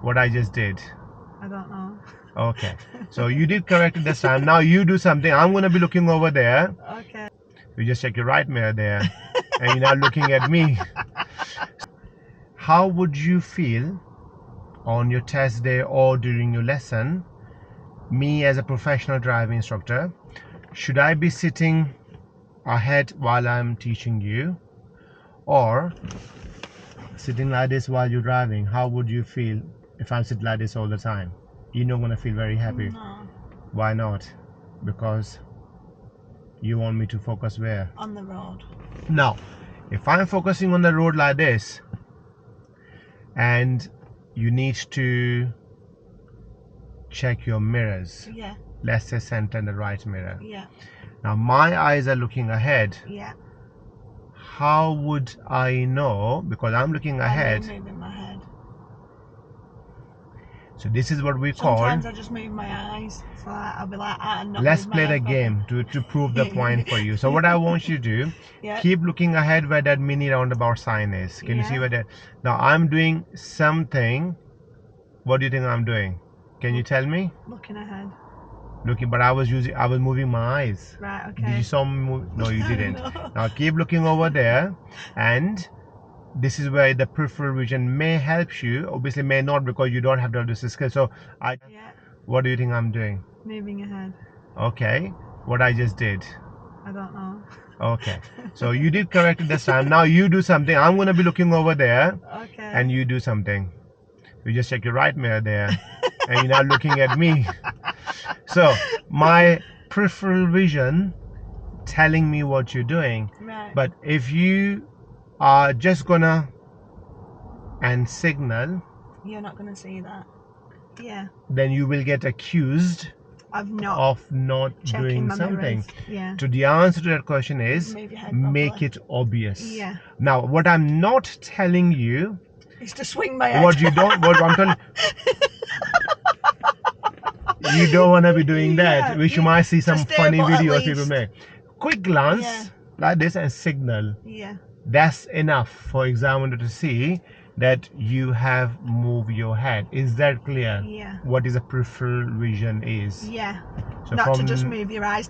what I just did? I don't know. Okay, so you did correct it this time. Now you do something. I'm going to be looking over there. Okay. You just check your right mirror there, and you're not looking at me. How would you feel on your test day or during your lesson? Me as a professional driving instructor, should I be sitting ahead while I'm teaching you, or sitting like this while you're driving? How would you feel if I'm sitting like this all the time? You're not gonna feel very happy. No. Why not? Because you want me to focus where? On the road. Now, if I'm focusing on the road like this, and you need to check your mirrors. Yeah. Let's say center and the right mirror. Yeah. Now my eyes are looking ahead. Yeah. How would I know? Because I'm looking ahead. I'm moving my head. So this is what we call. Sometimes I just move my eyes. So I'll be like, Let's play the game to prove the point for you. So what I want you to do, Yeah. keep looking ahead where that mini roundabout sign is. Can you see where that? Now I'm doing something. What do you think I'm doing? Can you tell me? Looking ahead. Looking, but I was moving my eyes. Right, okay. Did you saw me move? No, you didn't. No. Now keep looking over there, and this is where the peripheral vision may help you. Obviously may not, because you don't have this skill. So Yeah. What do you think I'm doing? Moving ahead. Okay, what I just did? I don't know. Okay, so you did correct it this time. Now you do something. I'm going to be looking over there, Okay. and you do something. You just check your right mirror there, and you're not looking at me. So my peripheral vision telling me what you're doing. Right. But if you are just gonna and signal, You're not gonna see that. Yeah. then you will get accused of not checking doing my something. mirrors. Yeah. So the answer to that question is Move your head make properly. it obvious. Yeah. Now what I'm not telling you, It's to swing my head. what I'm telling you don't want to be doing that, Yeah, which you might see some just funny but at videos people least. make. Quick glance Yeah. like this and signal. Yeah. That's enough for examiner to see that you have moved your head. Is that clear? Yeah. What is a peripheral vision is? Yeah. So Not to just move your eyes.